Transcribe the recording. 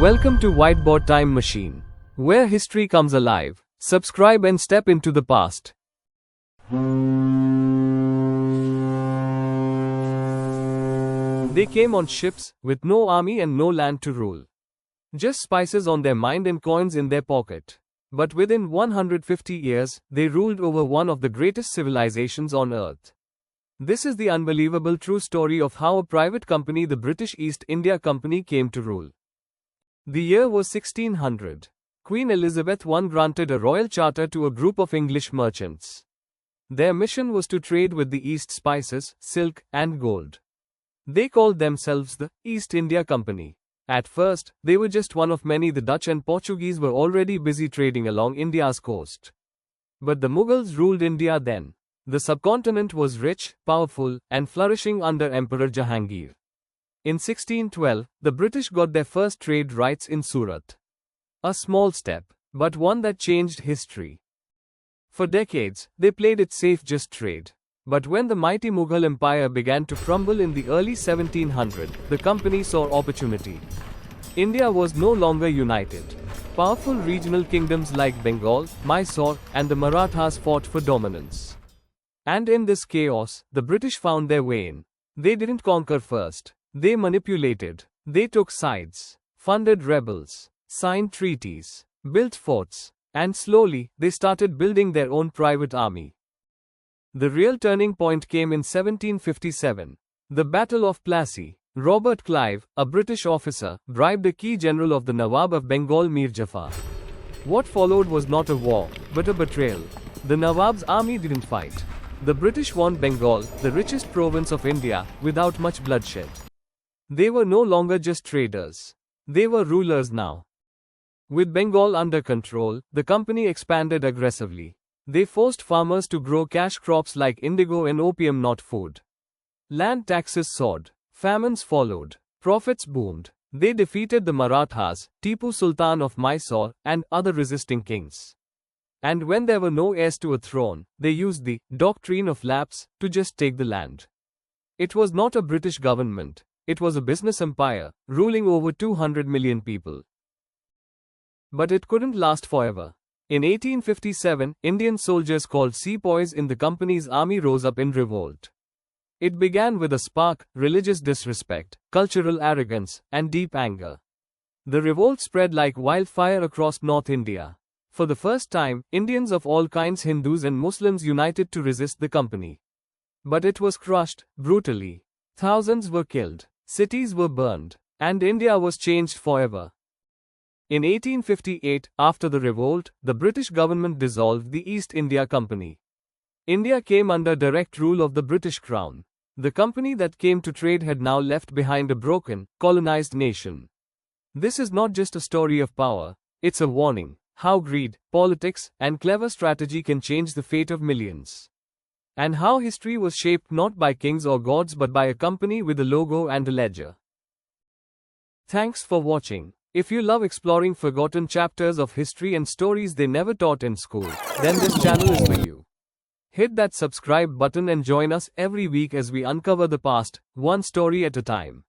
Welcome to Whiteboard Time Machine, where history comes alive. Subscribe and step into the past. They came on ships, with no army and no land to rule. Just spices on their mind and coins in their pocket. But within 150 years, they ruled over one of the greatest civilizations on earth. This is the unbelievable true story of how a private company, the British East India Company, came to rule. The year was 1600. Queen Elizabeth I granted a royal charter to a group of English merchants. Their mission was to trade with the East spices, silk, and gold. They called themselves the East India Company. At first, they were just one of many. The Dutch and Portuguese were already busy trading along India's coast. But the Mughals ruled India then. The subcontinent was rich, powerful, and flourishing under Emperor Jahangir. In 1612, the British got their first trade rights in Surat. A small step, but one that changed history. For decades, they played it safe, just trade. But when the mighty Mughal Empire began to crumble in the early 1700s, the company saw opportunity. India was no longer united. Powerful regional kingdoms like Bengal, Mysore, and the Marathas fought for dominance. And in this chaos, the British found their way in. They didn't conquer first. They manipulated. They took sides, funded rebels, signed treaties, built forts, and slowly, they started building their own private army. The real turning point came in 1757. The Battle of Plassey. Robert Clive, a British officer, bribed a key general of the Nawab of Bengal, Mir Jafar. What followed was not a war, but a betrayal. The Nawab's army didn't fight. The British won Bengal, the richest province of India, without much bloodshed. They were no longer just traders. They were rulers now. With Bengal under control, the company expanded aggressively. They forced farmers to grow cash crops like indigo and opium, not food. Land taxes soared. Famines followed. Profits boomed. They defeated the Marathas, Tipu Sultan of Mysore, and other resisting kings. And when there were no heirs to a throne, they used the doctrine of lapse to just take the land. It was not a British government. It was a business empire, ruling over 200 million people. But it couldn't last forever. In 1857, Indian soldiers called sepoys in the company's army rose up in revolt. It began with a spark, religious disrespect, cultural arrogance, and deep anger. The revolt spread like wildfire across North India. For the first time, Indians of all kinds, Hindus and Muslims, united to resist the company. But it was crushed, brutally. Thousands were killed. Cities were burned, and India was changed forever. In 1858, after the revolt, the British government dissolved the East India Company. India came under direct rule of the British Crown. The company that came to trade had now left behind a broken, colonized nation. This is not just a story of power, it's a warning how greed, politics, and clever strategy can change the fate of millions. And how history was shaped not by kings or gods but by a company with a logo and a ledger. Thanks for watching. If you love exploring forgotten chapters of history and stories they never taught in school, then this channel is for you. Hit that subscribe button and join us every week as we uncover the past, one story at a time.